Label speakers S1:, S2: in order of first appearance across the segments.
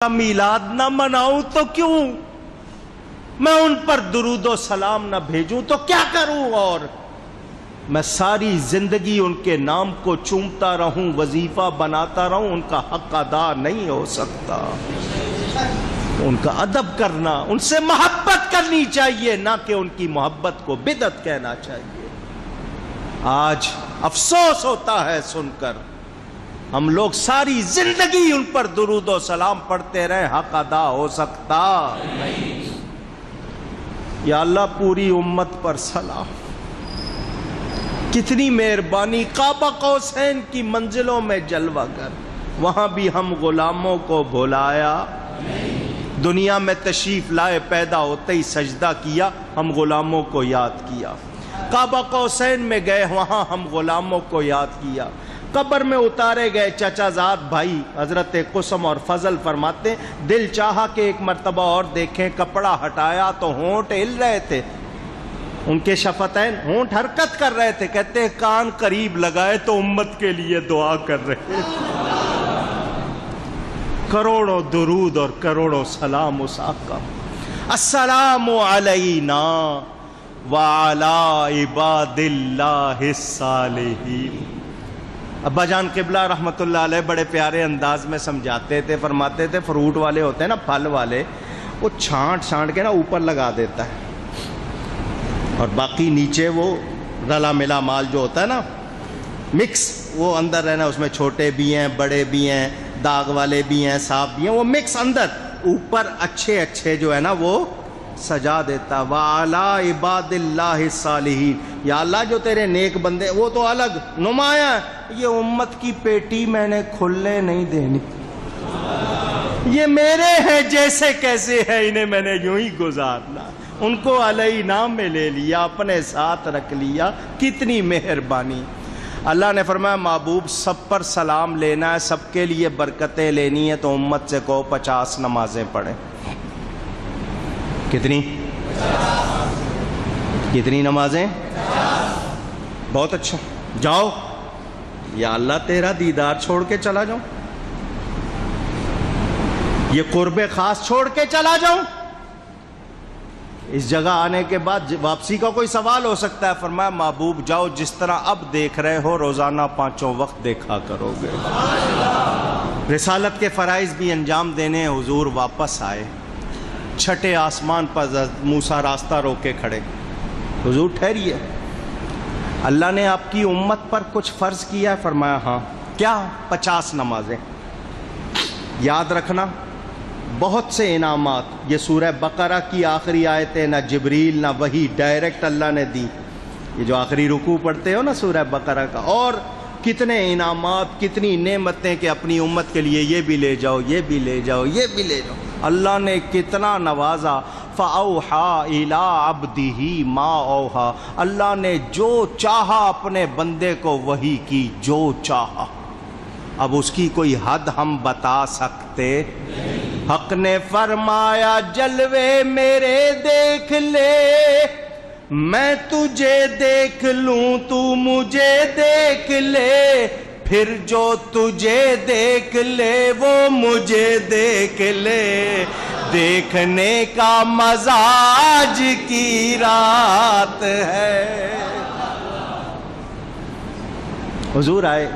S1: میلاد نہ مناؤں تو کیوں، میں ان پر درود و سلام نہ بھیجوں تو کیا کروں، اور میں ساری زندگی ان کے نام کو چومتا رہوں، وظیفہ بناتا رہوں، ان کا حق ادا نہیں ہو سکتا۔ ان کا ادب کرنا، ان سے محبت کرنی چاہیے، نہ کہ ان کی محبت کو بدعت کہنا چاہیے۔ آج افسوس ہوتا ہے سن کر، ہم لوگ ساری زندگی ان پر درود و سلام پڑھتے رہے، حق ادا ہو سکتا نہیں۔ یا اللہ پوری امت پر سلام، کتنی مہربانی، کعبہ قوسین کی منزلوں میں جلوہ گر، وہاں بھی ہم غلاموں کو بھلایا نہیں۔ دنیا میں تشریف لائے، پیدا ہوتے ہی سجدہ کیا، ہم غلاموں کو یاد کیا۔ کعبہ قوسین میں گئے، وہاں ہم غلاموں کو یاد کیا۔ قبر میں اتارے گئے چچا زاد بھائی حضرت قسم اور فضل فرماتے ہیں دل چاہا کہ ایک مرتبہ اور دیکھیں، کپڑا ہٹایا تو ہونٹ ہل رہے تھے، ان کے شفتین ہونٹ حرکت کر رہے تھے، کہتے ہیں کان قریب لگائے تو امت کے لیے دعا کر رہے تھے۔ کروڑوں درود اور کروڑوں سلام اس آقا۔ السلام علینا وعلی عباد اللہ الصالحین۔ ابا جان قبلہ رحمت اللہ علیہ بڑے پیارے انداز میں سمجھاتے تھے، فرماتے تھے فروٹ والے ہوتے ہیں نا، پھل والے، وہ چھانٹ کے نا اوپر لگا دیتا ہے، اور باقی نیچے وہ رلا ملا مال جو ہوتا ہے نا مکس، وہ اندر رہنا، اس میں چھوٹے بھی ہیں، بڑے بھی ہیں، داغ والے بھی ہیں، صاف بھی ہیں، وہ مکس اندر، اوپر اچھے اچھے جو ہے نا وہ سجا دیتا۔ وَعَلَىٰ عِبَادِ اللَّهِ الصَّالِحِينَ، یا اللہ جو تیرے نیک بندے وہ تو الگ نمایاں، یہ امت کی پیٹی میں نے کھلنے نہیں دینی، یہ میرے ہیں جیسے کیسے ہیں، انہیں میں نے یوں ہی گزارنا، ان کو علیہ نام میں لے لیا، اپنے ساتھ رکھ لیا، کتنی مہربانی۔ اللہ نے فرمایا محبوب سب پر سلام لینا ہے، سب کے لیے برکتیں لینی ہے، تو امت سے کہو 50 نمازیں پڑھیں۔ کتنی نمازیں؟ بہت اچھا، جاؤ، یا اللہ تیرا دیدار چھوڑ کے چلا جاؤں، یہ قرب خاص چھوڑ کے چلا جاؤں، اس جگہ آنے کے بعد واپسی کا کوئی سوال ہو سکتا ہے، فرمایا محبوب جاؤ، جس طرح اب دیکھ رہے ہو روزانہ 5 وقت دیکھا کرو گے۔ رسالت کے فرائض بھی انجام دینے حضور واپس آئے، چھٹے آسمان پر موسیٰ راستہ روکے کھڑے، حضور ٹھہریے، اللہ نے آپ کی امت پر کچھ فرض کیا ہے، فرمایا ہاں، کیا؟ 50 نمازیں۔ یاد رکھنا بہت سے انعامات، یہ سورہ بقرہ کی آخری آیتیں، نہ جبریل نہ وحی، ڈائریکٹ اللہ نے دی، یہ جو آخری رکوع پڑھتے ہو نا سورہ بقرہ کا، اور کتنے انعامات، کتنی نعمتیں کہ اپنی امت کے لیے یہ بھی لے جاؤ، یہ بھی لے جاؤ، یہ بھی لے جاؤ، اللہ نے کتنا نوازا۔ فَأَوْحَا إِلَىٰ عَبْدِهِ مَا أَوْحَا، اللہ نے جو چاہا اپنے بندے کو وحی کی، جو چاہا، اب اس کی کوئی حد ہم بتا سکتے؟ حق نے فرمایا جلوے میرے دیکھ لے، میں تجھے دیکھ لوں تو مجھے دیکھ لے، پھر جو تجھے دیکھ لے وہ مجھے دیکھ لے، دیکھنے کا مزاج کی رات ہے۔ حضور آئے،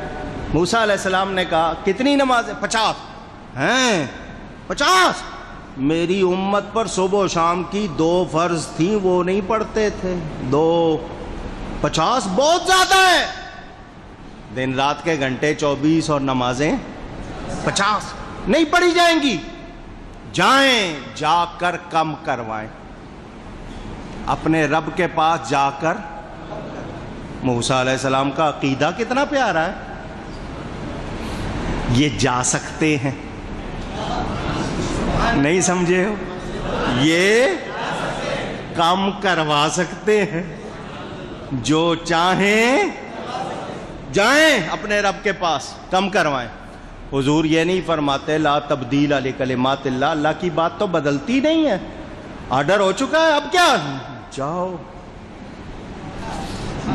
S1: موسیٰ علیہ السلام نے کہا کتنی نمازیں؟ 50 ہیں، 50۔ میری امت پر صبح و شام کی 2 فرض تھیں، وہ نہیں پڑھتے تھے، 2، 50 بہت زیادہ ہے، دن رات کے گھنٹے 24 اور نمازیں 50 نہیں پڑھی جائیں گی، جائیں جا کر کم کروائیں، اپنے رب کے پاس جا کر۔ موسیٰ علیہ السلام کا عقیدہ کتنا پیارا ہے، یہ جا سکتے ہیں، نہیں سمجھے ہو، یہ کم کروا سکتے ہیں، جو چاہیں جائیں اپنے رب کے پاس کم کروائیں۔ حضور یہ نہیں فرماتے لا تبدیل لکلمات اللہ، اللہ کی بات تو بدلتی نہیں ہے، آرڈر ہو چکا ہے، اب کیا، جاؤ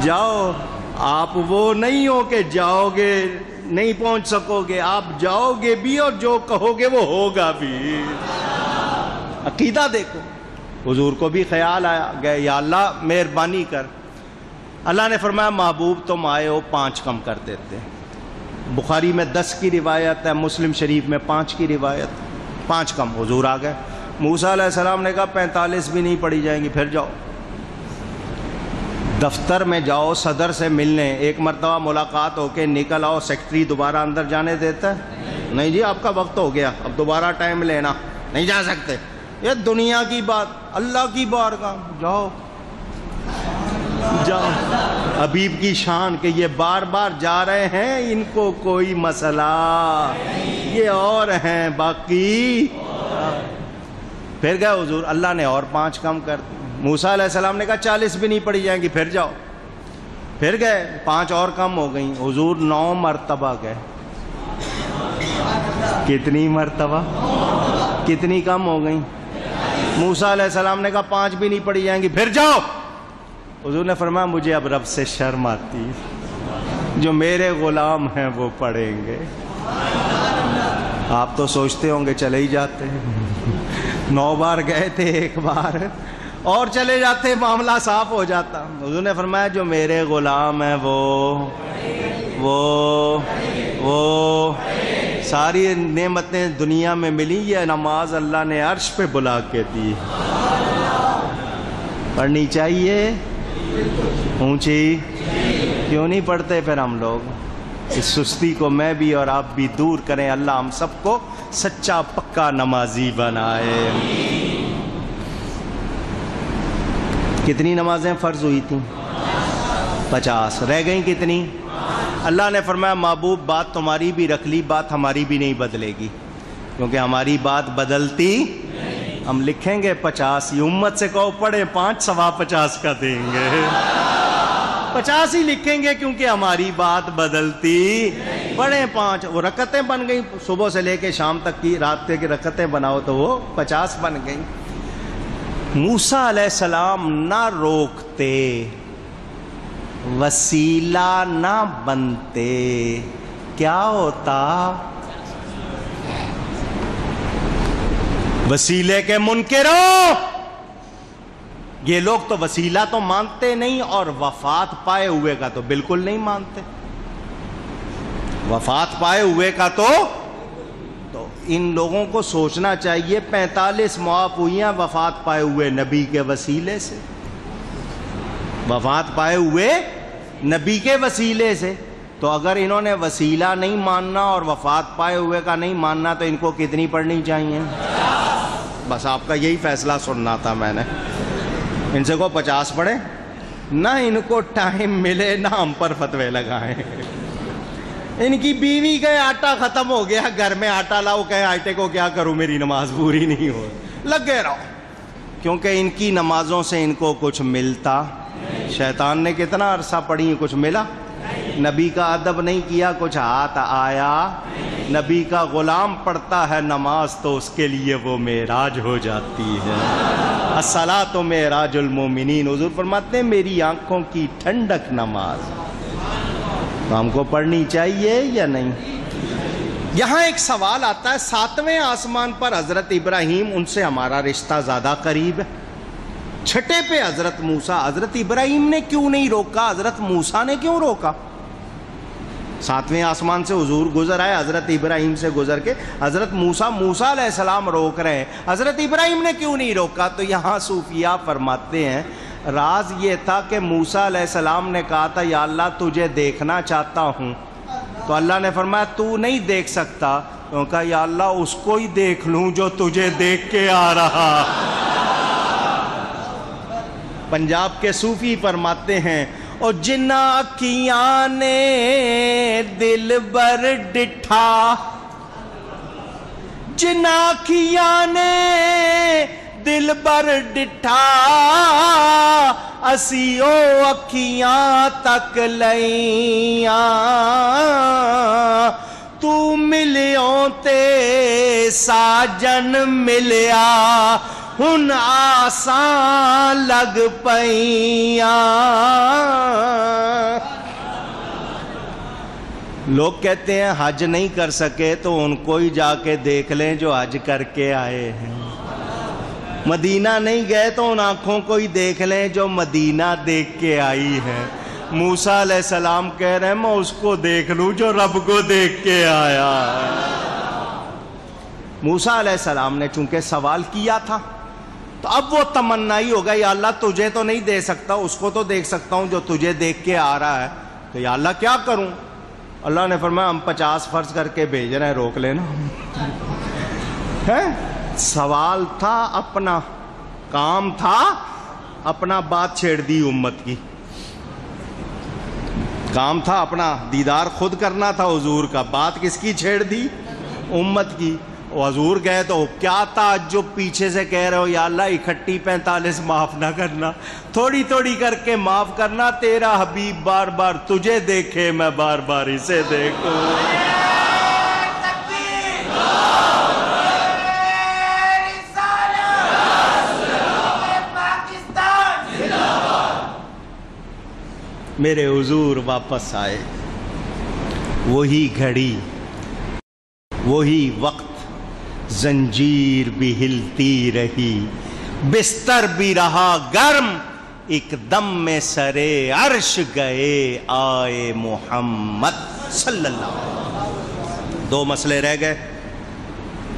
S1: جاؤ۔ آپ وہ نہیں ہو کہ جاؤ گے نہیں پہنچ سکو گے، آپ جاؤ گے بھی اور جو کہو گے وہ ہوگا بھی۔ عقیدہ دیکھو۔ حضور کو بھی خیال آیا، گئے یا اللہ مہربانی کر۔ اللہ نے فرمایا محبوب تم آئے ہو 5 کم کر دیتے۔ بخاری میں 10 کی روایت ہے، مسلم شریف میں 5 کی روایت، 5 کم۔ حضور آ گئے۔ موسیٰ علیہ السلام نے کہا 45 بھی نہیں پڑھی جائیں گی، پھر جاؤ دفتر میں جاؤ صدر سے ملنے، ایک مرتبہ ملاقات ہو کے نکل آؤ، سیکرٹری دوبارہ اندر جانے دیتا ہے؟ نہیں جی آپ کا وقت ہو گیا، اب دوبارہ ٹائم لینا، نہیں جا سکتے۔ یہ دنیا کی بات، اللہ کی بارگاہ جاؤ جاؤ۔ حبیب کی شان کہ یہ بار بار جا رہے ہیں، ان کو کوئی مسئلہ، یہ اور ہیں باقی۔ پھر گئے حضور، اللہ نے اور 5 کم کر دی۔ موسیٰ علیہ السلام نے کہا 40 بھی نہیں پڑھی جائیں گی، پھر جاؤ۔ پھر گئے، 5 اور کم ہو گئیں۔ حضور 9 مرتبہ گئے۔ کتنی مرتبہ؟ کتنی کم ہو گئیں؟ موسیٰ علیہ السلام نے کہا 5 بھی نہیں پڑھی جائیں گی، پھر جاؤ۔ حضور نے فرمایا مجھے اب رب سے شرم آتی، جو میرے غلام ہیں وہ پڑھیں گے۔ آپ تو سوچتے ہوں گے چلے ہی جاتے ہیں، 9 بار گئے تھے، 1 بار اور چلے جاتے، معاملہ صاف ہو جاتا۔ حضور نے فرمایا جو میرے غلام ہیں وہ ساری نعمتیں دنیا میں ملی، یہ نماز اللہ نے عرش پہ بلا کے دی۔ پڑھنی چاہیے اونچی، کیوں نہیں پڑھتے پھر ہم لوگ؟ اس سستی کو میں بھی اور آپ بھی دور کریں، اللہ ہم سب کو سچا پکا نمازی بنائے۔ کتنی نمازیں فرض ہوئی تھیں؟ 50۔ رہ گئیں کتنی؟ اللہ نے فرمایا محبوب بات تمہاری بھی رکھ لی، بات ہماری بھی نہیں بدلے گی، کیونکہ ہماری بات بدلتی۔ ہم لکھیں گے 50، یہ امت سے کہو پڑھے 5 سوا 50 کا دیں گے، 50 ہی لکھیں گے کیونکہ ہماری بات بدلتی۔ پڑھیں 5، وہ رکعتیں بن گئیں، صبح سے لے کے شام تک کی رات کی رکعتیں بناؤ تو وہ 50 بن گئیں۔ موسیٰ علیہ السلام نہ روکتے، وسیلہ نہ بنتے، کیا ہوتا؟ وسیلے کے منکروں، یہ لوگ تو وسیلہ تو مانتے نہیں، اور وفات پائے ہوئے کا تو بالکل نہیں مانتے۔ وفات پائے ہوئے کا تو ان لوگوں کو سوچنا چاہیے، 45 معاف ہوئی ہیں وفات پائے ہوئے نبی کے وسیلے سے، وفات پائے ہوئے نبی کے وسیلے سے۔ تو اگر انہوں نے وسیلہ نہیں ماننا اور وفات پائے ہوئے کا نہیں ماننا تو ان کو کتنی پڑھنی چاہیے؟ بس آپ کا یہی فیصلہ سننا تھا میں نے۔ ان سے کو 50 پڑھے، نہ ان کو ٹائم ملے نہ ہم پر فتوے لگائیں۔ ان کی بیوی کہے آٹا ختم ہو گیا، گھر میں آٹا لاؤ، کہے آٹے کو کیا کروں، میری نماز پوری نہیں ہو، لگے رہو، کیونکہ ان کی نمازوں سے ان کو کچھ ملتا۔ شیطان نے کتنا عرصہ پڑھی، کچھ ملا؟ نبی کا ادب نہیں کیا، کچھ ہاتھ آیا؟ نبی کا غلام پڑھتا ہے نماز تو اس کے لیے وہ معراج ہو جاتی ہے۔ الصلاۃ معراج المومنین، حضور فرماتے ہیں میری آنکھوں کی ٹھنڈک نماز۔ تو ہم کو پڑھنی چاہیے یا نہیں؟ یہاں ایک سوال آتا ہے، 7ویں آسمان پر حضرت ابراہیم، ان سے ہمارا رشتہ زیادہ قریب ہے، 6 پہ حضرت موسیٰ، حضرت ابراہیم نے کیوں نہیں روکا؟ حضرت موسیٰ نے کیوں روکا؟ 7ویں آسمان سے حضور گزر آئے، حضرت ابراہیم سے گزر کے حضرت موسیٰ علیہ السلام روک رہے ہیں، حضرت ابراہیم نے کیوں نہیں روکا؟ تو یہاں صوفیاء فرماتے ہیں راز یہ تھا کہ موسیٰ علیہ السلام نے کہا تھا یا اللہ تجھے دیکھنا چاہتا ہوں، تو اللہ نے فرمایا تو نہیں دیکھ سکتا، تو کہا یا اللہ اس کو ہی دیکھ لوں جو تجھے دیکھ کے آ رہا۔ پنجاب کے صوفی فرماتے ہیں او جنہ اکھیاں نے دل بر ڈٹھا، جنہ اکھیاں نے دل بر ڈٹھا، اسی او اکھیاں تک لئیاں، تو ملیوں تے ساجن ملیا، ہن آسان لگ پئیاں۔ لوگ کہتے ہیں حج نہیں کر سکے تو ان کو ہی جا کے دیکھ لیں جو حج کر کے آئے ہیں، مدینہ نہیں گئے تو ان آنکھوں کو ہی دیکھ لیں جو مدینہ دیکھ کے آئی ہے۔ موسیٰ علیہ السلام کہہ رہے ہیں میں اس کو دیکھ لوں جو رب کو دیکھ کے آیا ہے۔ موسیٰ علیہ السلام نے چونکہ سوال کیا تھا تو اب وہ تمنا ہی ہوگا، یا اللہ تجھے تو نہیں دے سکتا، اس کو تو دیکھ سکتا ہوں جو تجھے دیکھ کے آ رہا ہے، تو یا اللہ کیا کروں؟ اللہ نے فرمایا ہم 50 فرض کر کے بھیج رہے ہیں، روک لینا۔ سوال تھا اپنا، کام تھا اپنا، بات چھیڑ دی امت کی۔ کام تھا اپنا، دیدار خود کرنا تھا حضور کا، بات کس کی چھیڑ دی؟ امت کی۔ حضور گئے تو کیا تعجب، پیچھے سے کہہ رہے ہو یا اللہ اکٹھی 45 معاف نہ کرنا، تھوڑی تھوڑی کر کے معاف کرنا، تیرا حبیب بار بار تجھے دیکھے میں بار بار اسے دیکھوں۔ میرے حضور واپس آئے، وہی گھڑی وہی وقت، زنجیر بھی ہلتی رہی، بستر بھی رہا گرم، ایک دم میں سرے عرش گئے آئے محمد صلی اللہ علیہ وسلم۔ 2 مسئلے رہ گئے،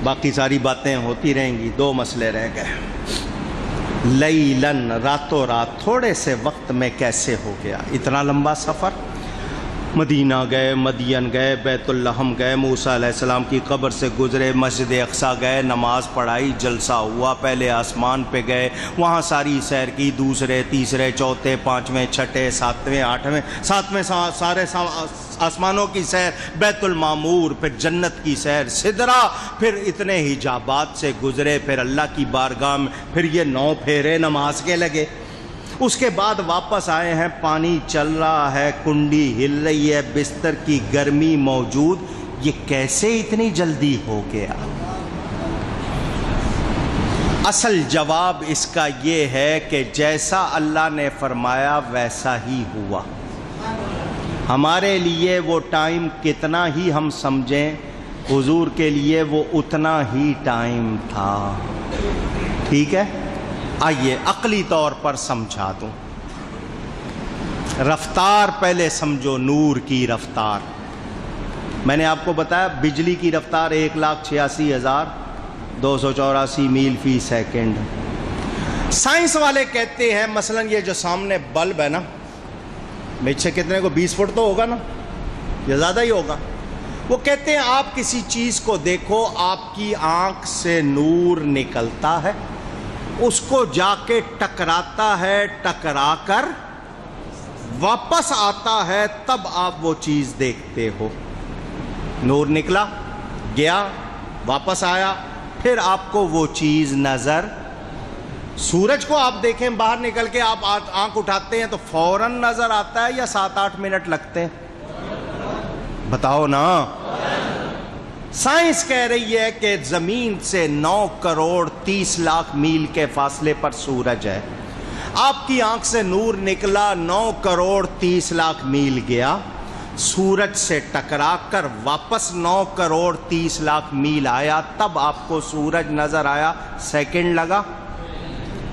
S1: باقی ساری باتیں ہوتی رہیں گی، 2 مسئلے رہ گئے۔ لیلن، راتوں رات، تھوڑے سے وقت میں کیسے ہو گیا اتنا لمبا سفر؟ مدینہ گئے، مدین گئے، بیت اللحم گئے، موسیٰ علیہ السلام کی قبر سے گزرے، مسجد اقصیٰ گئے، نماز پڑھائی، جلسہ ہوا، پہلے آسمان پہ گئے، وہاں ساری سیر کی، دوسرے تیسرے چوتھے پانچویں چھٹے ساتویں آٹھویں، ساتویں سارے آسمانوں کی سیر، بیت المعمور، پھر جنت کی سیر، سدرہ، پھر اتنے حجابات سے گزرے، پھر اللہ کی بارگاہ میں، پھر یہ 9 پھیرے نماز کے لگے۔ اس کے بعد واپس آئے ہیں، پانی چل رہا ہے، کنڈی ہل رہی ہے، بستر کی گرمی موجود، یہ کیسے اتنی جلدی ہو گیا؟ اصل جواب اس کا یہ ہے کہ جیسا اللہ نے فرمایا ویسا ہی ہوا۔ ہمارے لیے وہ ٹائم کتنا ہی ہم سمجھیں، حضور کے لیے وہ اتنا ہی ٹائم تھا۔ ٹھیک ہے، آئیے عقلی طور پر سمجھا دوں۔ رفتار پہلے سمجھو، نور کی رفتار۔ میں نے آپ کو بتایا بجلی کی رفتار 1,86,284 میل فی سیکنڈ۔ سائنس والے کہتے ہیں مثلا یہ جو سامنے بلب ہے نا، مجھ سے کتنے کو 20 فٹ تو ہوگا نا، یا زیادہ ہی ہوگا۔ وہ کہتے ہیں آپ کسی چیز کو دیکھو، آپ کی آنکھ سے نور نکلتا ہے، اس کو جا کے ٹکراتا ہے، ٹکرا کر واپس آتا ہے، تب آپ وہ چیز دیکھتے ہو۔ نور نکلا، گیا، واپس آیا، پھر آپ کو وہ چیز نظر۔ سورج کو آپ دیکھیں باہر نکل کے، آپ آنکھ اٹھاتے ہیں تو فوراً نظر آتا ہے یا 7-8 منٹ لگتے ہیں؟ بتاؤ نا۔ سائنس کہہ رہی ہے کہ زمین سے 9 کروڑ 30 لاکھ میل کے فاصلے پر سورج ہے۔ آپ کی آنکھ سے نور نکلا، 9 کروڑ 30 لاکھ میل گیا، سورج سے ٹکرا کر واپس 9 کروڑ 30 لاکھ میل آیا، تب آپ کو سورج نظر آیا، سیکنڈ لگا؟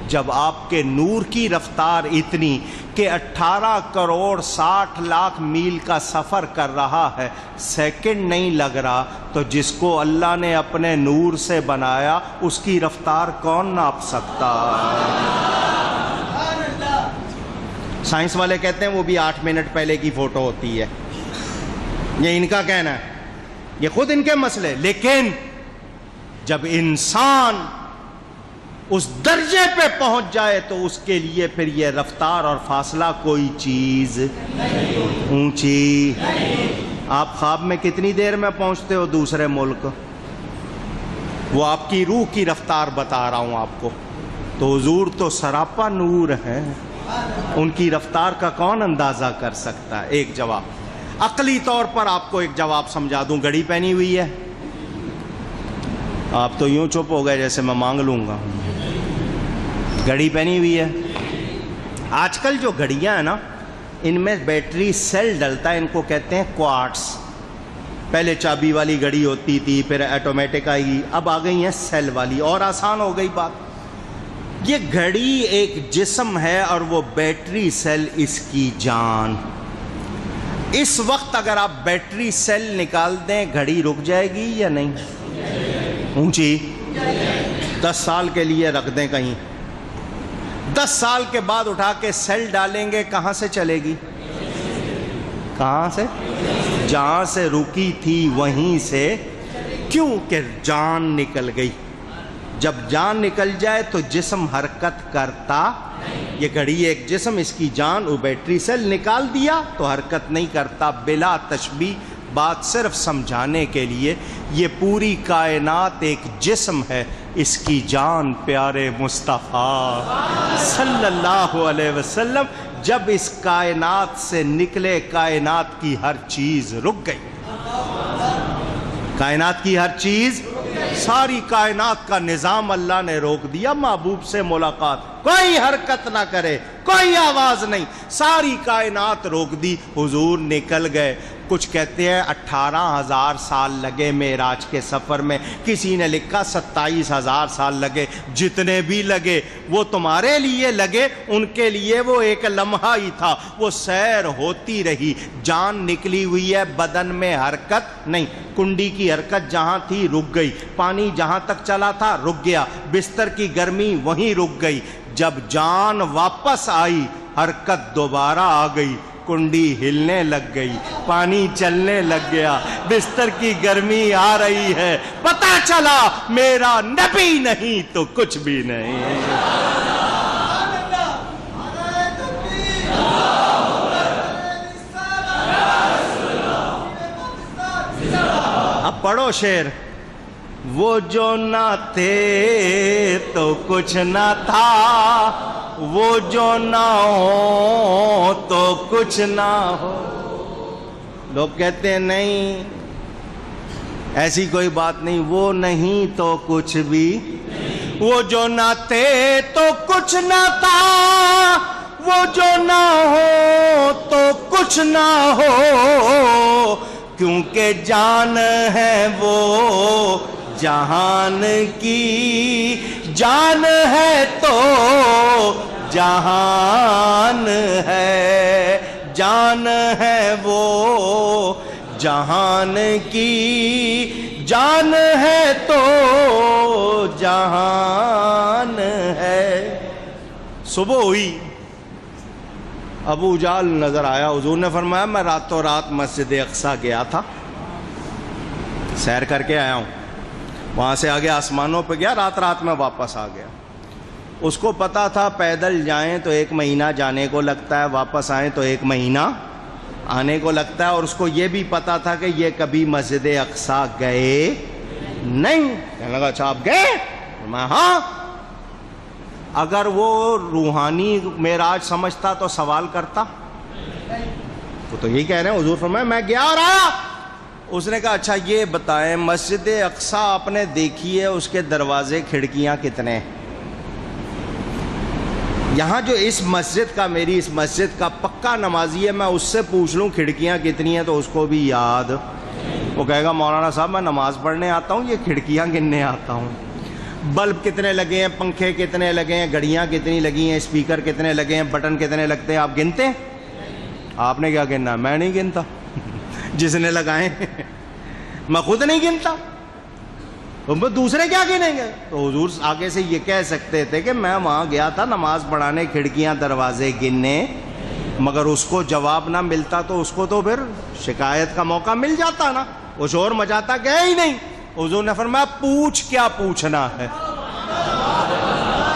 S1: جب آپ کے نور کی رفتار اتنی کہ 18 کروڑ 60 لاکھ میل کا سفر کر رہا ہے، سیکنڈ نہیں لگ رہا، تو جس کو اللہ نے اپنے نور سے بنایا اس کی رفتار کون ناپ سکتا؟ سائنس والے کہتے ہیں وہ بھی 8 منٹ پہلے کی فوٹو ہوتی ہے، یہ ان کا کہنا ہے، یہ خود ان کے مسئلے۔ لیکن جب انسان اس درجے پہ پہنچ جائے تو اس کے لیے پھر یہ رفتار اور فاصلہ کوئی چیز اونچی۔ آپ خواب میں کتنی دیر میں پہنچتے ہو دوسرے ملک؟ وہ آپ کی روح کی رفتار بتا رہا ہوں آپ کو۔ تو حضور تو سراپا نور ہیں، ان کی رفتار کا کون اندازہ کر سکتا ہے؟ ایک جواب عقلی طور پر آپ کو ایک جواب سمجھا دوں۔ گھڑی پہنی ہوئی ہے، آپ تو یوں چپ ہو گئے جیسے میں مانگ لوں گا۔ گھڑی پہنی ہوئی ہے۔ آج کل جو گھڑیاں ہیں نا، ان میں بیٹری سیل ڈلتا ہے، ان کو کہتے ہیں کوارٹز۔ پہلے چابی والی گھڑی ہوتی تھی، پھر آٹومیٹک آئی، اب آ گئی ہیں سیل والی، اور آسان ہو گئی بات۔ یہ گھڑی ایک جسم ہے اور وہ بیٹری سیل اس کی جان۔ اس وقت اگر آپ بیٹری سیل نکال دیں گھڑی رک جائے گی یا نہیں؟ اونچی 10 سال کے لیے رکھ دیں کہیں، 10 سال کے بعد اٹھا کے سیل ڈالیں گے، کہاں سے چلے گی؟ کہاں سے؟ جہاں سے رکی تھی وہیں سے، کیوں کہ جان نکل گئی۔ جب جان نکل جائے تو جسم حرکت کرتا، یہ گھڑی ایک جسم، اس کی جان، وہ بیٹری سیل نکال دیا تو حرکت نہیں کرتا۔ بلا تشبیہ، بات صرف سمجھانے کے لیے، یہ پوری کائنات ایک جسم ہے، اس کی جان پیارے مصطفیٰ صلی اللہ علیہ وسلم۔ جب اس کائنات سے نکلے کائنات کی ہر چیز رک گئی، کائنات کی ہر چیز، ساری کائنات کا نظام اللہ نے روک دیا۔ محبوب سے ملاقات، کوئی حرکت نہ کرے، کوئی آواز نہیں، ساری کائنات روک دی، حضور نکل گئے۔ کچھ کہتے ہیں 18,000 سال لگے معراج کے سفر میں، کسی نے لکھا 27,000 سال لگے۔ جتنے بھی لگے وہ تمہارے لیے لگے، ان کے لیے وہ ایک لمحہ ہی تھا، وہ سیر ہوتی رہی۔ جان نکلی ہوئی ہے، بدن میں حرکت نہیں، کنڈی کی حرکت جہاں تھی رک گئی، پانی جہاں تک چلا تھا رک گیا، بستر کی گرمی وہیں رک گئی۔ جب جان واپس آئی حرکت دوبارہ آ گئی، کنڈی ہلنے لگ گئی، پانی چلنے لگ گیا، بستر کی گرمی آ رہی ہے، پتہ چلا میرا نبی نہیں تو کچھ بھی نہیں۔ اب پڑھو شعر، وہ جو نہ تھے تو کچھ نہ تھا، وہ جو نہ ہو تو کچھ نہ ہو۔ لوگ کہتے ہیں نہیں، ایسی کوئی بات نہیں، وہ نہیں تو کچھ بھی، وہ جو نہ تھے تو کچھ نہ تھا، وہ جو نہ ہو تو کچھ نہ ہو، کیونکہ جان ہے وہ جہان کی، جان ہے تو جہان ہے، جان ہے وہ جہان کی، جان ہے تو جہان ہے۔ صبح ہوئی، ابو جہل نظر آیا، حضور نے فرمایا میں راتوں رات مسجد اقصی گیا تھا، سیر کر کے آیا ہوں، وہاں سے آگے آسمانوں پہ گیا، رات رات میں واپس آ گیا۔ اس کو پتا تھا پیدل جائیں تو 1 مہینہ جانے کو لگتا ہے، واپس آئیں تو 1 مہینہ آنے کو لگتا ہے، اور اس کو یہ بھی پتا تھا کہ یہ کبھی مسجد اقصی گئے نہیں۔ کہنے لگا اچھا آپ گئے؟ میں ہاں۔ اگر وہ روحانی معراج سمجھتا تو سوال کرتا؟ وہ تو یہی کہہ رہے ہیں، حضور فرمایا میں گیا اور آیا۔ اس نے کہا اچھا یہ بتائیں مسجد اقصی آپ نے دیکھی ہے، اس کے دروازے کھڑکیاں کتنے؟ یہاں جو اس مسجد کا، میری اس مسجد کا پکا نمازی ہے، میں اس سے پوچھ لوں کھڑکیاں کتنی ہیں تو اس کو بھی یاد، وہ کہے گا مولانا صاحب میں نماز پڑھنے آتا ہوں، یہ کھڑکیاں گننے آتا ہوں۔ بلب کتنے لگے ہیں، پنکھے کتنے لگے ہیں، گھڑیاں کتنی لگی ہیں، اسپیکر کتنے لگے ہیں، بٹن کتنے لگتے ہیں، آپ گنتے ہیں؟ آپ نے کیا گننا ہے؟ میں نہیں گنتا، جس نے لگائے میں خود نہیں گنتا، دوسرے کیا گنیں گے؟ تو حضور آگے سے یہ کہہ سکتے تھے کہ میں وہاں گیا تھا نماز پڑھانے، کھڑکیاں دروازے گننے، مگر اس کو جواب نہ ملتا تو اس کو تو پھر شکایت کا موقع مل جاتا نا، وہ شور مچاتا گیا ہی نہیں۔ حضور نے فرمایا پوچھ کیا پوچھنا ہے،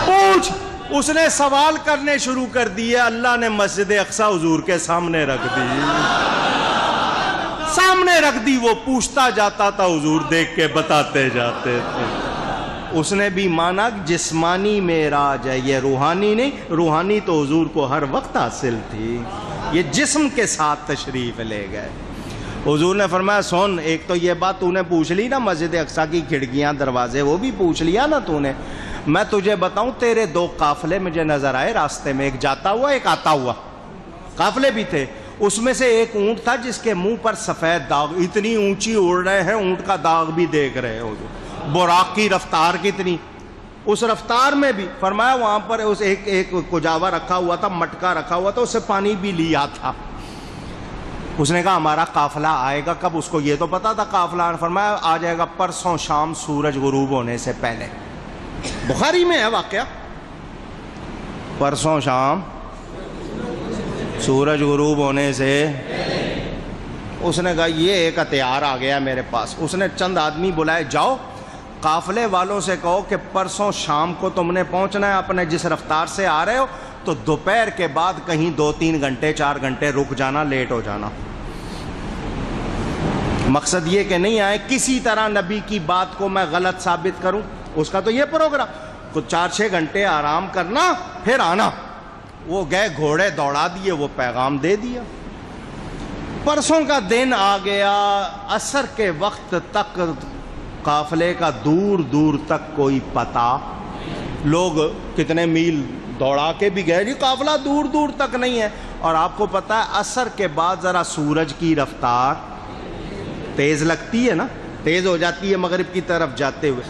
S1: پوچھ۔ اس نے سوال کرنے شروع کر دیے، اللہ نے مسجد اقصی حضور کے سامنے رکھ دی، سامنے رکھ دی، وہ پوچھتا جاتا تھا، حضور دیکھ کے بتاتے جاتے تھے۔ اس نے بھی مانا جسمانی معراج ہے، یہ روحانی نہیں، روحانی تو حضور کو ہر وقت حاصل تھی، یہ جسم کے ساتھ تشریف لے گئے۔ حضور نے فرمایا سن، ایک تو یہ بات تو نے پوچھ لی نا مسجد اقصی کی کھڑکیاں دروازے، وہ بھی پوچھ لیا نا تو نے، میں تجھے بتاؤں تیرے 2 قافلے مجھے نظر آئے راستے میں، ایک جاتا ہوا ایک آتا ہوا، قافلے بھی تھے، اس میں سے ایک اونٹ تھا جس کے منہ پر سفید داغ، اتنی اونچی اڑ رہے ہیں اونٹ کا داغ بھی دیکھ رہے ہو، براق کی رفتار کتنی، اس رفتار میں بھی فرمایا وہاں پر اس ایک کجاوا رکھا ہوا تھا، مٹکا رکھا ہوا تھا، اس سے پانی بھی لیا تھا۔ اس نے کہا ہمارا قافلہ آئے گا کب؟ اس کو یہ تو پتا تھا قافلہ، فرمایا آ جائے گا پرسوں شام سورج غروب ہونے سے پہلے۔ بخاری میں ہے واقعہ، پرسوں شام سورج غروب ہونے سے۔ اس نے کہا یہ ایک ہتھیار آ گیا میرے پاس۔ اس نے چند آدمی بلائے، جاؤ قافلے والوں سے کہو کہ پرسوں شام کو تم نے پہنچنا ہے، اپنے جس رفتار سے آ رہے ہو تو دوپہر کے بعد کہیں 2-3 گھنٹے 4 گھنٹے رک جانا، لیٹ ہو جانا۔ مقصد یہ کہ نہیں آئے کسی طرح نبی کی بات کو میں غلط ثابت کروں، اس کا تو یہ پروگرام، کچھ 4-6 گھنٹے آرام کرنا پھر آنا۔ وہ گئے گھوڑے دوڑا دیے، وہ پیغام دے دیا۔ پرسوں کا دن آ گیا، عصر کے وقت تک قافلے کا دور دور تک کوئی پتہ، لوگ کتنے میل دوڑا کے بھی گئے، قافلہ دور دور تک نہیں ہے۔ اور آپ کو پتہ ہے عصر کے بعد ذرا سورج کی رفتار تیز لگتی ہے نا، تیز ہو جاتی ہے مغرب کی طرف جاتے ہوئے۔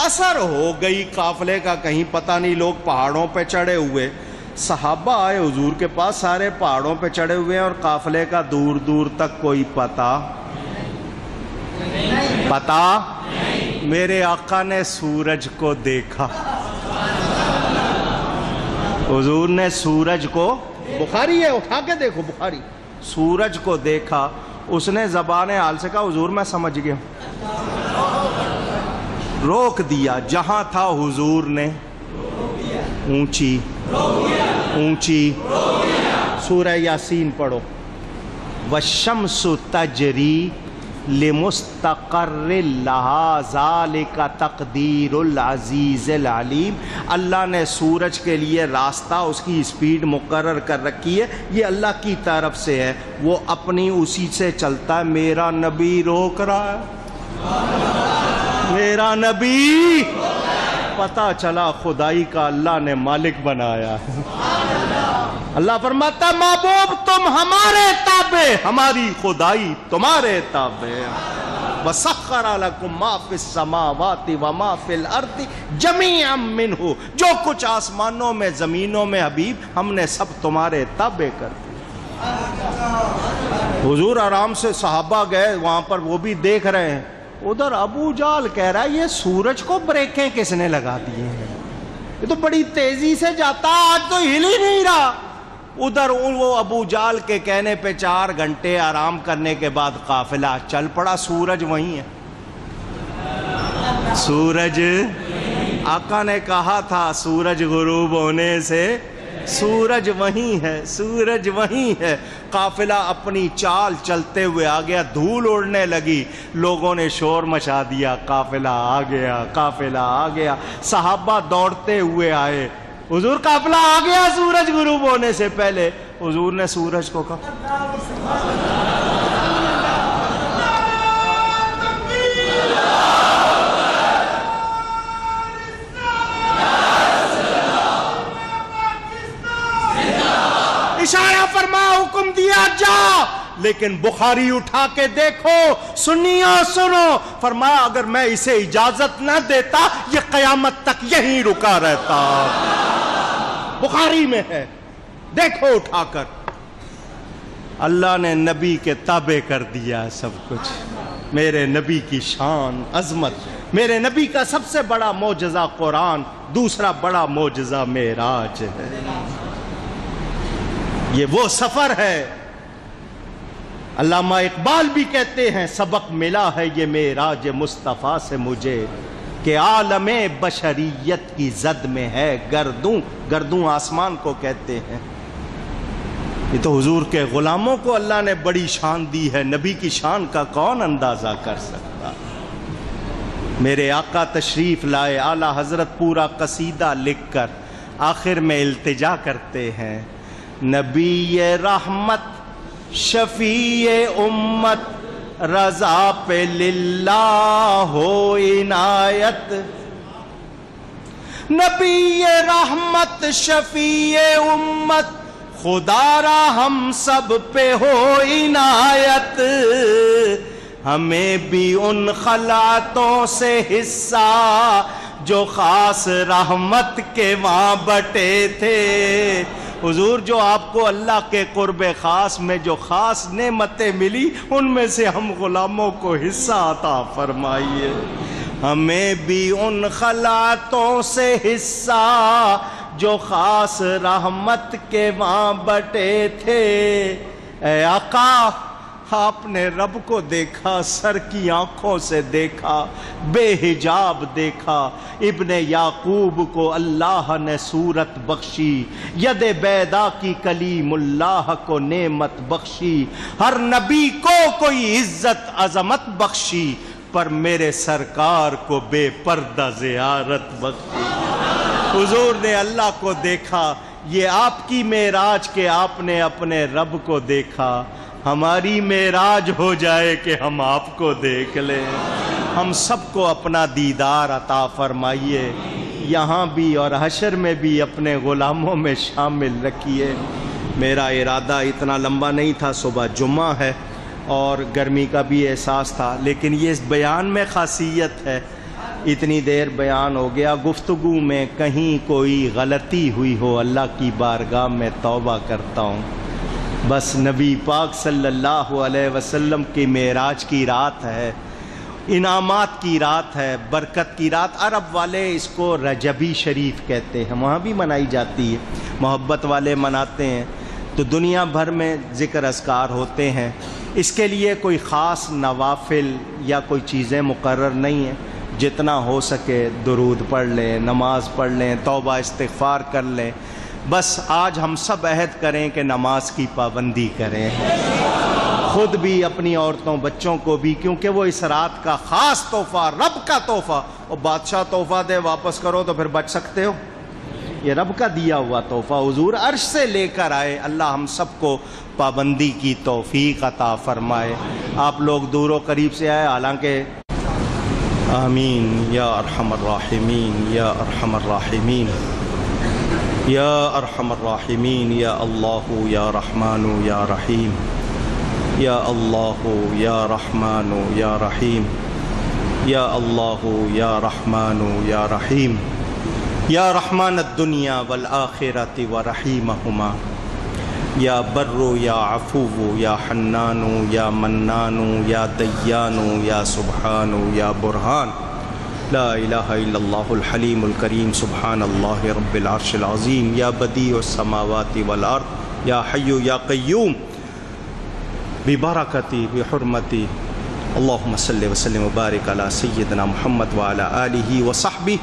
S1: عصر ہو گئی، قافلے کا کہیں پتہ نہیں، لوگ پہاڑوں پہ چڑھے ہوئے، صحابہ آئے حضور کے پاس، سارے پہاڑوں پہ چڑھے ہوئے ہیں اور قافلے کا دور دور تک کوئی پتہ میرے آقا نے سورج کو دیکھا، حضور نے سورج کو، بخاری ہے اٹھا کے دیکھو بخاری، سورج کو دیکھا۔ اس نے زبان حال سے کہا حضور میں سمجھ گیا، روک دیا۔ جہاں تھا حضور نے اونچی سورہ یاسین پڑھو، والشمس تجری لمستقر لہا ذالک تقدیر العزیز العلیم۔ اللہ نے سورج کے لیے راستہ، اس کی اسپیڈ مقرر کر رکھی ہے، یہ اللہ کی طرف سے ہے، وہ اپنی اسی سے چلتا ہے۔ میرا نبی روک رہا ہے، میرا نبی، پتہ چلا خدائی کا اللہ نے مالک بنایا ہے۔ اللہ فرماتا ہے محبوب تم ہمارے تابع، ہماری خدائی تمہارے تابع۔ وَسَخَّرَ لَكُم مَّا فِي السَّمَاوَاتِ وَمَا فِي الْأَرْضِ جَمِيعًا مِّنْهُ، جو کچھ آسمانوں میں زمینوں میں حبیب ہم نے سب تمہارے تابع کر دیا۔ حضور آرام سے، صحابہ گئے وہاں پر، وہ بھی دیکھ رہے ہیں۔ ادھر ابو جہل کہہ رہا ہے یہ سورج کو بریکیں کس نے لگا دیے ہیں، یہ تو بڑی تیزی سے جاتا، آج تو ہل ہی نہیں رہا۔ ادھر وہ ابو جہل کے کہنے پہ 4 گھنٹے آرام کرنے کے بعد قافلہ چل پڑا، سورج وہیں ہے، سورج، آقا نے کہا تھا سورج غروب ہونے سے، سورج وہیں ہے، سورج وہیں ہے۔ قافلہ اپنی چال چلتے ہوئے آ گیا، دھول اڑنے لگی، لوگوں نے شور مچا دیا، قافلہ آ گیا، قافلہ آ گیا۔ صحابہ دوڑتے ہوئے آئے، حضور قافلہ آ گیا سورج غروب ہونے سے پہلے۔ حضور نے سورج کو کہا اشارہ فرما، حکم دیا جا، لیکن بخاری اٹھا کے دیکھو، سنیو سنو، فرمایا اگر میں اسے اجازت نہ دیتا یہ قیامت تک یہیں رکا رہتا۔ بخاری میں ہے، دیکھو اٹھا کر۔ اللہ نے نبی کے تابع کر دیا سب کچھ۔ میرے نبی کی شان، عظمت، میرے نبی کا سب سے بڑا معجزہ قرآن، دوسرا بڑا معجزہ معراج ہے۔ یہ وہ سفر ہے، علامہ اقبال بھی کہتے ہیں سبق ملا ہے یہ معراج مصطفیٰ سے مجھے، کہ عالم بشریت کی زد میں ہے گردوں، گردوں آسمان کو کہتے ہیں۔ یہ تو حضور کے غلاموں کو اللہ نے بڑی شان دی ہے، نبی کی شان کا کون اندازہ کر سکتا۔ میرے آقا تشریف لائے، اعلیٰ حضرت پورا قصیدہ لکھ کر آخر میں التجا کرتے ہیں، نبی رحمت شفیع امت رضا پہ للہ ہو عنایت، نبی رحمت شفیع امت خدا را ہم سب پہ ہو عنایت، ہمیں بھی ان خلعتوں سے حصہ جو خاص رحمت کے وہاں بٹے تھے۔ حضور جو آپ کو اللہ کے قرب خاص میں جو خاص نعمتیں ملی، ان میں سے ہم غلاموں کو حصہ عطا فرمائیے۔ ہمیں بھی ان خلعتوں سے حصہ جو خاص رحمت کے وہاں بٹے تھے۔ اے آقا، آپ نے رب کو دیکھا، سر کی آنکھوں سے دیکھا، بے حجاب دیکھا۔ ابن یعقوب کو اللہ نے صورت بخشی، ید بیدا کی کلیم اللہ کو نعمت بخشی، ہر نبی کو کوئی عزت عظمت بخشی، پر میرے سرکار کو بے پردہ زیارت بخشی۔ حضور نے اللہ کو دیکھا، یہ آپ کی معراج کہ آپ نے اپنے رب کو دیکھا۔ ہماری معراج ہو جائے کہ ہم آپ کو دیکھ لیں۔ ہم سب کو اپنا دیدار عطا فرمائیے، یہاں بھی اور حشر میں بھی اپنے غلاموں میں شامل رکھیے۔ میرا ارادہ اتنا لمبا نہیں تھا، صبح جمعہ ہے اور گرمی کا بھی احساس تھا، لیکن یہ اس بیان میں خاصیت ہے، اتنی دیر بیان ہو گیا، گفتگو میں کہیں کوئی غلطی ہوئی ہو اللہ کی بارگاہ میں توبہ کرتا ہوں۔ بس نبی پاک صلی اللہ علیہ وسلم کی معراج کی رات ہے، انعامات کی رات ہے، برکت کی رات۔ عرب والے اس کو رجبی شریف کہتے ہیں، وہاں بھی منائی جاتی ہے، محبت والے مناتے ہیں۔ تو دنیا بھر میں ذکر اذکار ہوتے ہیں، اس کے لیے کوئی خاص نوافل یا کوئی چیزیں مقرر نہیں ہیں۔ جتنا ہو سکے درود پڑھ لیں، نماز پڑھ لیں، توبہ استغفار کر لیں۔ بس آج ہم سب عہد کریں کہ نماز کی پابندی کریں، خود بھی، اپنی عورتوں بچوں کو بھی، کیونکہ وہ اس رات کا خاص تحفہ، رب کا تحفہ۔ اور بادشاہ تحفہ دے واپس کرو تو پھر بچ سکتے ہو؟ یہ رب کا دیا ہوا تحفہ حضور عرش سے لے کر آئے۔ اللہ ہم سب کو پابندی کی توفیق عطا فرمائے۔ آپ لوگ دور و قریب سے آئے، حالانکہ آمین یا ارحم الراحمین یا ارحم الراحمین یا ارحم الراحمین یا اللہ یا رحمان یا رحیم یا اللہ یا رحمان یا رحیم یا اللہ یا رحمان یا رحیم یا رحمان الدنیا والآخرۃ ورحیمہما یا بر یا عفو یا حنان یا منان یا دیان یا سبحان یا برہان۔ لا الہ الا اللہ الحلیم الکریم سبحان اللہ رب العرش العظیم یا بدیع السماوات والارض یا حی یا قیوم ببرکتی بحرمتی اللہم صلی وسلم وبارک علی سیدنا محمد وعلی آلہ وصحبہ۔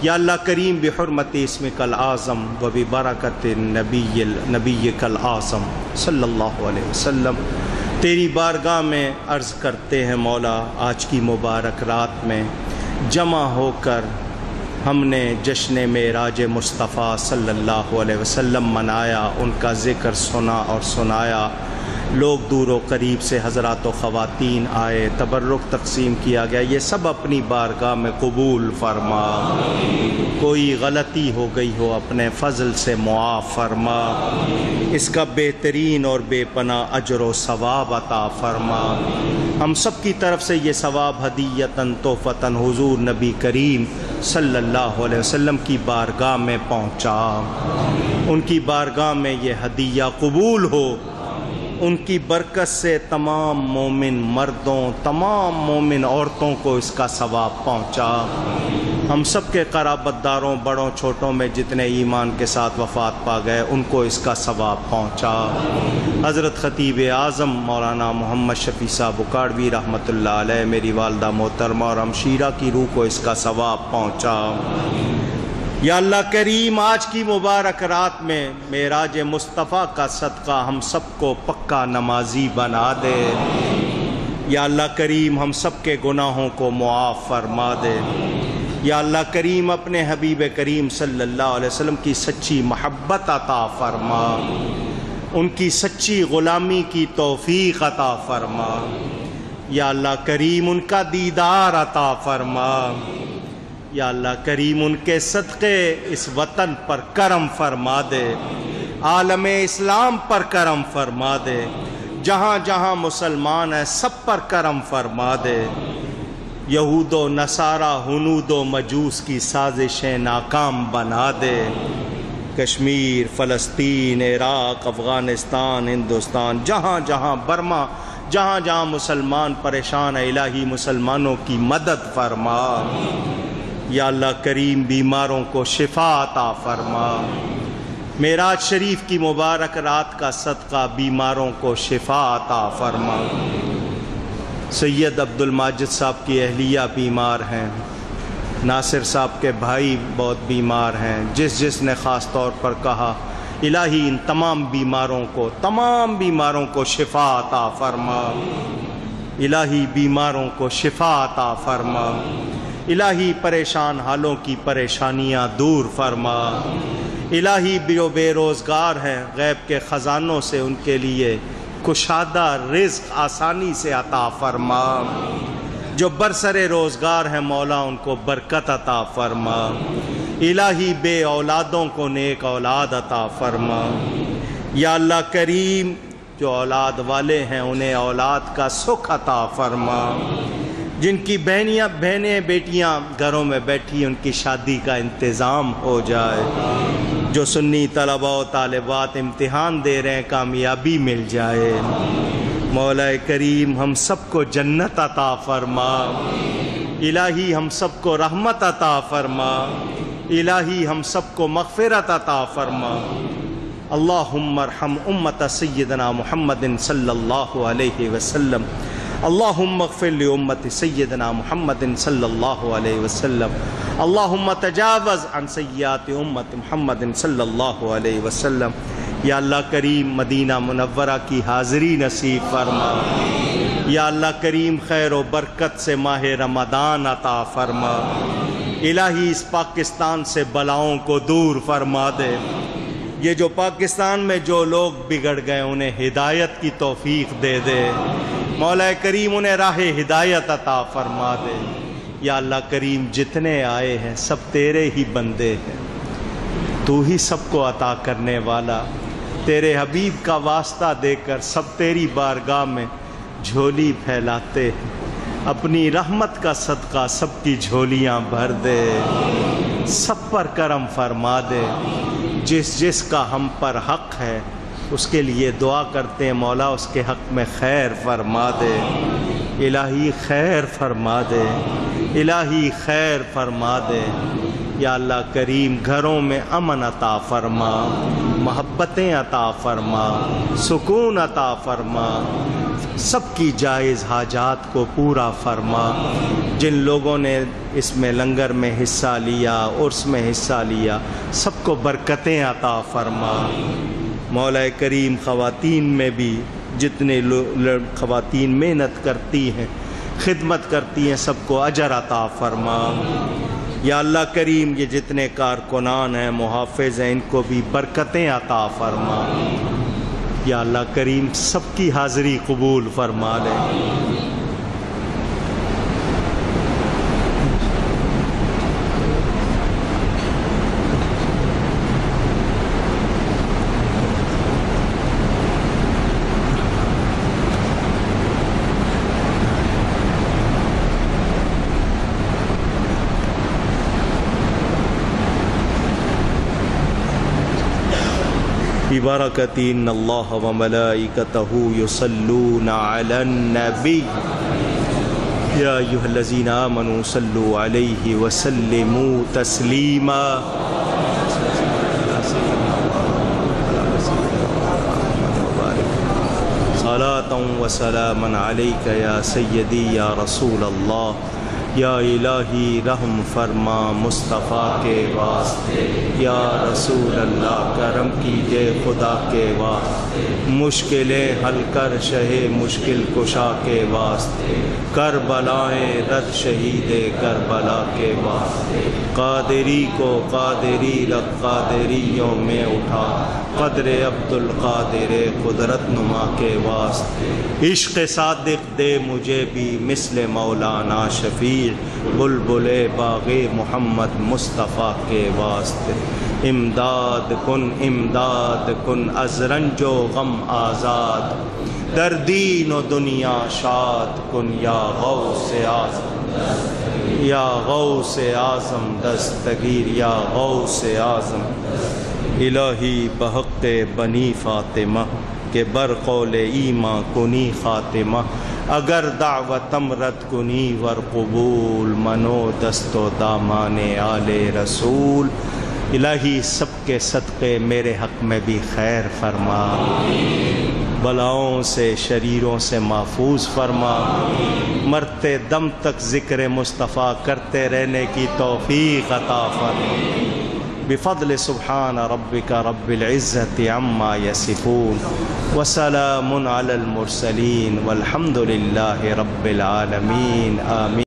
S1: یا اللہ کریم بحرمت اسمک العظم و ببرکت نبیک العظم صلی اللہ علیہ وسلم، تیری بارگاہ میں عرض کرتے ہیں مولا، آج کی مبارک رات میں جمع ہو کر ہم نے جشن معراج مصطفیٰ صلی اللہ علیہ وسلم منایا، ان کا ذکر سنا اور سنایا۔ لوگ دور و قریب سے حضرات و خواتین آئے، تبرک تقسیم کیا گیا، یہ سب اپنی بارگاہ میں قبول فرما۔ کوئی غلطی ہو گئی ہو اپنے فضل سے معاف فرما، اس کا بہترین اور بے پناہ اجر و ثواب عطا فرما۔ ہم سب کی طرف سے یہ ثواب ہدیتاً تحفتاً حضور نبی کریم صلی اللہ علیہ وسلم کی بارگاہ میں پہنچا، ان کی بارگاہ میں یہ ہدیہ قبول ہو، ان کی برکت سے تمام مومن مردوں، تمام مومن عورتوں کو اس کا ثواب پہنچا۔ ہم سب کے قرابت داروں، بڑوں چھوٹوں میں جتنے ایمان کے ساتھ وفات پا گئے، ان کو اس کا ثواب پہنچا۔ حضرت خطیب اعظم مولانا محمد شفیع صاحب اکاڑوی رحمۃ اللہ علیہ، میری والدہ محترمہ اور ہمشیرہ کی روح کو اس کا ثواب پہنچا۔ یا اللہ کریم، آج کی مبارک رات میں معراج مصطفیٰ کا صدقہ ہم سب کو پکا نمازی بنا دے۔ یا اللہ کریم، ہم سب کے گناہوں کو معاف فرما دے۔ یا اللہ کریم، اپنے حبیب کریم صلی اللہ علیہ وسلم کی سچی محبت عطا فرما، ان کی سچی غلامی کی توفیق عطا فرما۔ یا اللہ کریم، ان کا دیدار عطا فرما۔ یا اللہ کریم، ان کے صدقے اس وطن پر کرم فرما دے۔ عالم اسلام پر کرم فرما دے، جہاں جہاں مسلمان ہیں سب پر کرم فرما دے، یہود و نصارہ ہنود و مجوس کی سازشیں ناکام بنا دے، کشمیر، فلسطین، عراق، افغانستان، ہندوستان، جہاں جہاں برما، جہاں جہاں مسلمان پریشان ہیں، الہی مسلمانوں کی مدد فرما۔ یا اللہ کریم بیماروں کو شفا عطا فرما، معراج شریف کی مبارک رات کا صدقہ بیماروں کو شفا عطا فرما۔ سید عبد الماجد صاحب کی اہلیہ بیمار ہیں، ناصر صاحب کے بھائی بہت بیمار ہیں، جس نے خاص طور پر کہا الہی ان تمام بیماروں کو شفا عطا فرما، الہی بیماروں کو شفا عطا فرما، الہی پریشان حالوں کی پریشانیاں دور فرما، الہی جو بے روزگار ہیں غیب کے خزانوں سے ان کے لیے کشادہ رزق آسانی سے عطا فرما، جو برسر روزگار ہیں مولا ان کو برکت عطا فرما، الہی بے اولادوں کو نیک اولاد عطا فرما۔ یا اللہ کریم جو اولاد والے ہیں انہیں اولاد کا سکھ عطا فرما، جن کی بہنیں بیٹیاں گھروں میں بیٹھی ان کی شادی کا انتظام ہو جائے، جو سنی طلباء و طالبات امتحان دے رہے ہیں کامیابی مل جائے۔ مولا کریم ہم سب کو جنت عطا فرما، الہی ہم سب کو رحمت عطا فرما، الہی ہم سب کو مغفرت عطا فرما۔ اللہم ارحم امت سیدنا محمد صلی اللہ علیہ وسلم، اللہم اغفر لامت سیدنا محمد صلی اللہ علیہ وسلم، اللہم تجاوز عن سیئات امت محمد صلی اللہ علیہ وسلم۔ یا اللہ کریم مدینہ منورہ کی حاضری نصیب فرما، یا اللہ کریم خیر و برکت سے ماہ رمضان عطا فرما، الہی اس پاکستان سے بلاؤں کو دور فرما دے، یہ جو پاکستان میں جو لوگ بگڑ گئے انہیں ہدایت کی توفیق دے دے، مولا کریم انہیں راہ ہدایت عطا فرما دے۔ یا اللہ کریم جتنے آئے ہیں سب تیرے ہی بندے ہیں، تو ہی سب کو عطا کرنے والا، تیرے حبیب کا واسطہ دے کر سب تیری بارگاہ میں جھولی پھیلاتے ہیں، اپنی رحمت کا صدقہ سب کی جھولیاں بھر دے، سب پر کرم فرما دے، جس کا ہم پر حق ہے اس کے لیے دعا کرتے ہیں مولا اس کے حق میں خیر فرما دے، الہی خیر فرما دے، الہی خیر فرما دے۔ یا اللہ کریم گھروں میں امن عطا فرما، محبتیں عطا فرما، سکون عطا فرما، سب کی جائز حاجات کو پورا فرما، جن لوگوں نے اس میں لنگر میں حصہ لیا، عرس میں حصہ لیا، سب کو برکتیں عطا فرما۔ مولا کریم خواتین میں بھی جتنے خواتین محنت کرتی ہیں، خدمت کرتی ہیں، سب کو اجر عطا فرما۔ یا اللہ کریم یہ جتنے کارکنان ہیں، محافظ ہیں، ان کو بھی برکتیں عطا فرما۔ یا اللہ کریم سب کی حاضری قبول فرما لے۔ ببرکۃ ان اللہ وملائکتہ یصلون علی النبی یا ایھا الذین آمنوا صلوا علیہ وسلموا تسلیما۔ صلاۃ و سلاما علیک یا سیدی یا رسول اللہ، یا الہی رحم فرما مصطفیٰ کے واسطے، یا رسول اللہ کرم کیجئے خدا کے واسطے، مشکلیں حل کر شہ مشکل کشا کے واسطے، کربلائیں رد شہید کربلا کے واسطے، قادری کو قادری رکھ قادریوں میں اٹھا، قدر عبد القادر قدرت نما کے واسطے، عشق صادق دے مجھے بھی مثل مولانا شفیع ربیع بلبل باغ محمد مصطفیٰ کے واسطے امداد کن از رنج و غم آزاد در دین و دنیا شاد کن یا غوث اعظم یا غوث اعظم دستگیر یا غوث اعظم الہی بحق بنی فاطمہ کہ بر قول ایماں کنی خاتمہ اگر دعوتم رد کنی ور قبول منو دست و دامان آل رسول الہی سب کے صدقے میرے حق میں بھی خیر فرما بلاؤں سے شریروں سے محفوظ فرما مرتے دم تک ذکر مصطفیٰ کرتے رہنے کی توفیق عطا فرما بفضل سبحان ربک رب العزت عما یصفون وسلام علی المرسلین والحمد للہ رب العالمین آمین.